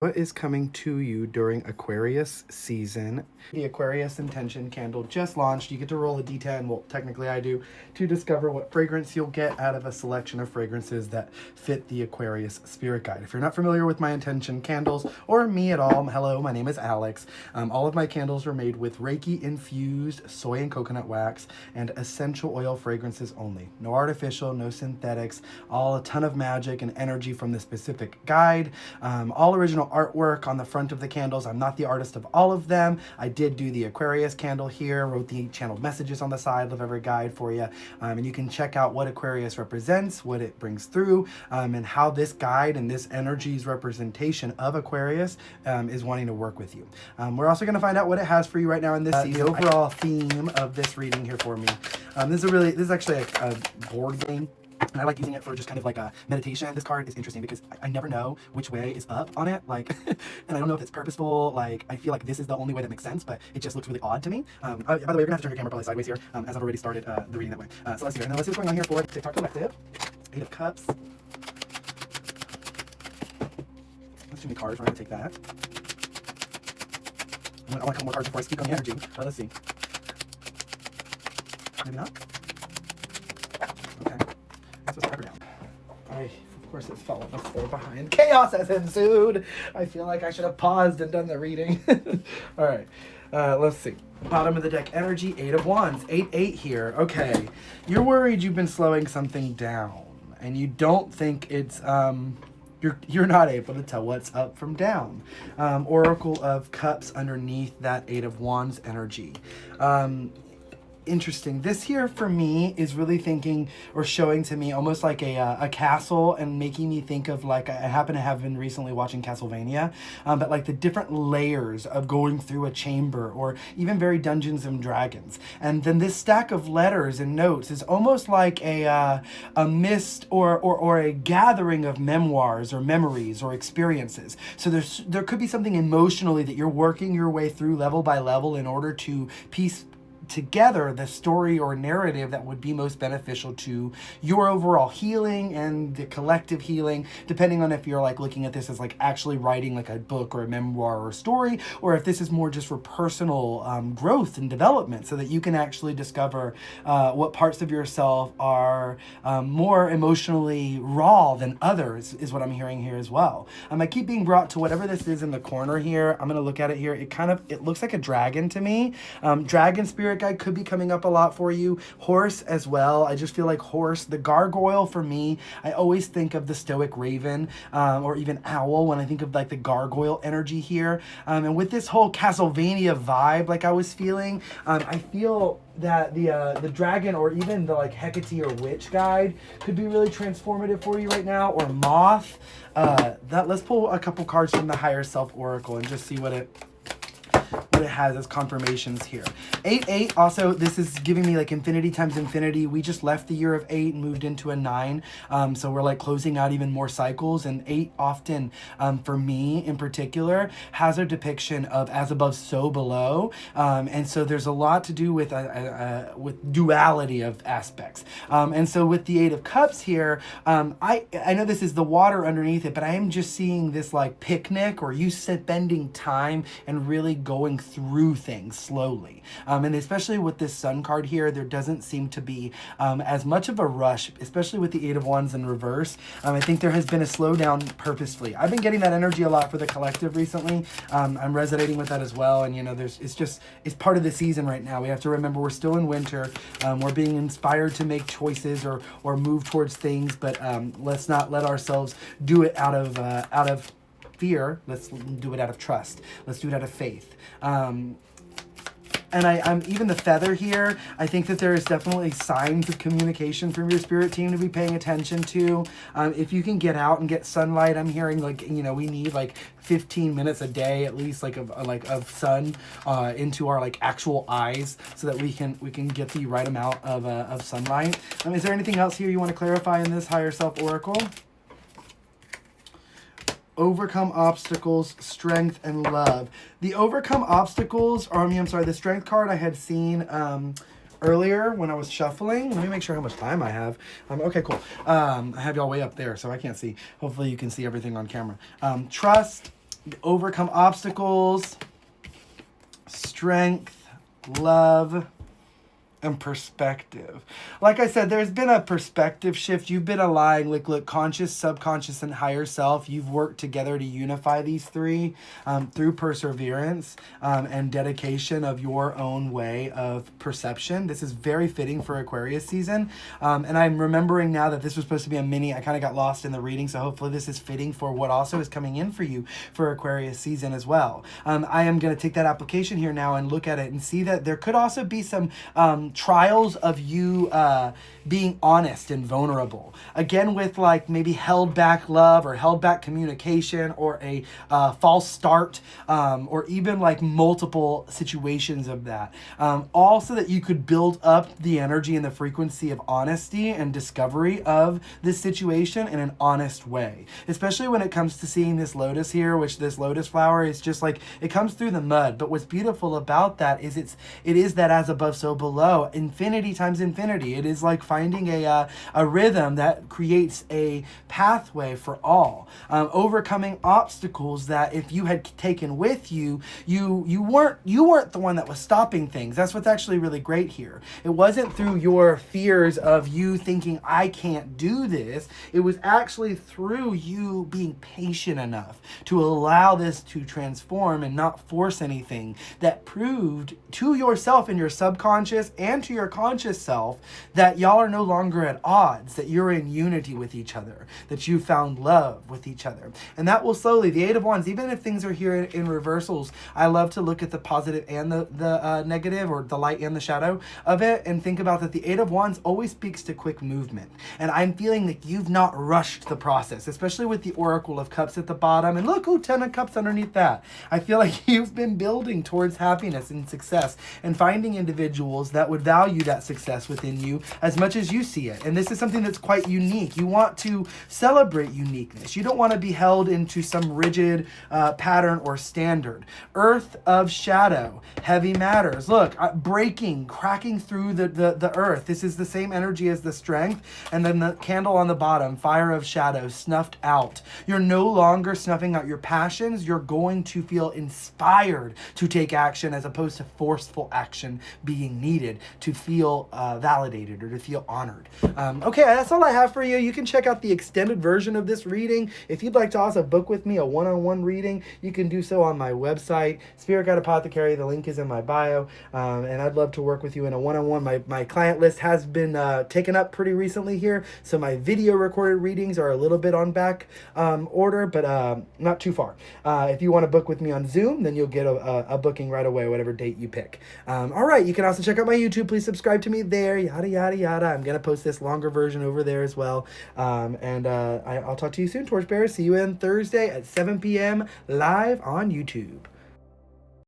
What is coming to you during Aquarius season? The Aquarius Intention candle just launched. You get to roll a D10, well, technically I do, to discover what fragrance you'll get out of a selection of fragrances that fit the Aquarius spirit guide. If you're not familiar with my Intention candles or me at all, hello, my name is Alex. All of my candles are made with Reiki infused soy and coconut wax and essential oil fragrances only. No artificial, no synthetics, all a ton of magic and energy from the specific guide. All original artwork on the front of the candles. I'm not the artist of all of them. I did do the Aquarius candle here, wrote the channeled messages on the side of every guide for you. And you can check out what Aquarius represents, what it brings through, and how this guide and this energy's representation of Aquarius is wanting to work with you. We're also going to find out what it has for you right now in this season. The overall theme of this reading here for me. This is actually a board game. And I like using it for just kind of like a meditation. This card is interesting because I never know which way is up on it. Like, and I don't know if it's purposeful. Like, I feel like this is the only way that makes sense, but it just looks really odd to me. By the way, you're gonna have to turn your camera probably sideways here, as I've already started the reading that way. So let's see. And then let's see what's going on here for TikTok Collective. 8 of Cups. That's too many cards. We're gonna take that. I want a couple more cards before I speak on the energy. Let's see. Maybe not. Okay. This was down. Of course, it's fallen off the floor behind. Chaos has ensued. I feel like I should have paused and done the reading. All right. Let's see. Bottom of the deck energy, 8 of Wands. 8-8 here. Okay. You're worried you've been slowing something down, and you don't think it's you're not able to tell what's up from down. Oracle of Cups underneath that 8 of Wands energy. Interesting. This here for me is really thinking or showing to me almost like a castle, and making me think of, like, I happen to have been recently watching Castlevania, but like the different layers of going through a chamber, or even very Dungeons and Dragons. And then this stack of letters and notes is almost like a mist or a gathering of memoirs or memories or experiences. So there could be something emotionally that you're working your way through level by level in order to piece together the story or narrative that would be most beneficial to your overall healing and the collective healing, depending on if you're like looking at this as like actually writing like a book or a memoir or a story, or if this is more just for personal growth and development, so that you can actually discover what parts of yourself are more emotionally raw than others, is what I'm hearing here as well. I keep being brought to whatever this is in the corner here. I'm gonna look at it here. It looks like a dragon to me. Dragon spirit guide could be coming up a lot for you. Horse as well. I just feel like horse. The gargoyle for me, I always think of the stoic raven, or even owl when I think of like the gargoyle energy here. And with this whole Castlevania vibe like I was feeling, I feel that the dragon, or even the like Hecate or witch guide, could be really transformative for you right now. Or moth. Let's pull a couple cards from the higher self oracle and just see what it has as confirmations here. 8-8, also, this is giving me like infinity times infinity. We just left the year of 8 and moved into a 9. So we're like closing out even more cycles. And 8 often, for me in particular, has a depiction of as above, so below. And so there's a lot to do with duality of aspects. And so with the 8 of Cups here, I know this is the water underneath it, but I am just seeing this like picnic, or you spending time and really going through things slowly. And especially with this Sun card here, there doesn't seem to be as much of a rush, especially with the 8 of Wands in reverse. I think there has been a slowdown purposefully. I've been getting that energy a lot for the collective recently. I'm resonating with that as well. And, you know, it's part of the season right now. We have to remember we're still in winter. We're being inspired to make choices or move towards things, but let's not let ourselves do it out of fear. Let's do it out of trust. Let's do it out of faith. And I'm even the feather here. I think that there is definitely signs of communication from your spirit team to be paying attention to. If you can get out and get sunlight, I'm hearing like, you know, we need like 15 minutes a day at least, like of sun into our like actual eyes, so that we can get the right amount of sunlight. Is there anything else here you want to clarify in this higher self oracle? Overcome obstacles, strength, and love. The overcome obstacles, the strength card I had seen earlier when I was shuffling. Let me make sure how much time I have. Okay, cool. I have y'all way up there, so I can't see. Hopefully you can see everything on camera. Trust, overcome obstacles, strength, love, and perspective. Like I said, there's been a perspective shift. You've been aligning, like, look, conscious, subconscious, and higher self. You've worked together to unify these three through perseverance and dedication of your own way of perception. This is very fitting for Aquarius season. And I'm remembering now that this was supposed to be a mini. I kind of got lost in the reading, so hopefully this is fitting for what also is coming in for you for Aquarius season as well. I am going to take that application here now and look at it and see that there could also be some trials of you being honest and vulnerable. Again, with like maybe held back love or held back communication or a false start or even like multiple situations of that. Also that you could build up the energy and the frequency of honesty and discovery of this situation in an honest way. Especially when it comes to seeing this lotus here, which this lotus flower is just like, it comes through the mud. But what's beautiful about that is it is that as above, so below. Infinity times infinity. It is like finding a rhythm that creates a pathway for all. Overcoming obstacles that if you had taken with you, you weren't the one that was stopping things. That's what's actually really great here. It wasn't through your fears of you thinking, I can't do this. It was actually through you being patient enough to allow this to transform and not force anything that proved to yourself and your subconscious and to your conscious self that y'all are no longer at odds, that you're in unity with each other, that you found love with each other. And that will slowly, the Eight of Wands, even if things are here in reversals, I love to look at the positive and the negative, or the light and the shadow of it, and think about that the Eight of Wands always speaks to quick movement. And I'm feeling that you've not rushed the process, especially with the Oracle of Cups at the bottom. And look, Ten of Cups underneath that. I feel like you've been building towards happiness and success and finding individuals that would value that success within you as much as you see it. And this is something that's quite unique. You want to celebrate uniqueness. You don't want to be held into some rigid pattern or standard. Earth of shadow, heavy matters. Look, breaking, cracking through the earth. This is the same energy as the strength. And then the candle on the bottom, fire of shadow, snuffed out. You're no longer snuffing out your passions. You're going to feel inspired to take action as opposed to forceful action being needed to feel validated or to feel honored. Okay, that's all I have for you. You can check out the extended version of this reading. If you'd like to also book with me a one-on-one reading, you can do so on my website, Spirit Guide Apothecary. The link is in my bio. And I'd love to work with you in a one-on-one. My client list has been taken up pretty recently here, so my video recorded readings are a little bit on back order, but not too far. If you want to book with me on Zoom, then you'll get a booking right away, whatever date you pick. All right, you can also check out my YouTube. Please subscribe to me there, yada, yada, yada. I'm going to post this longer version over there as well. I'll talk to you soon, Torchbearers. See you in Thursday at 7 p.m. live on YouTube.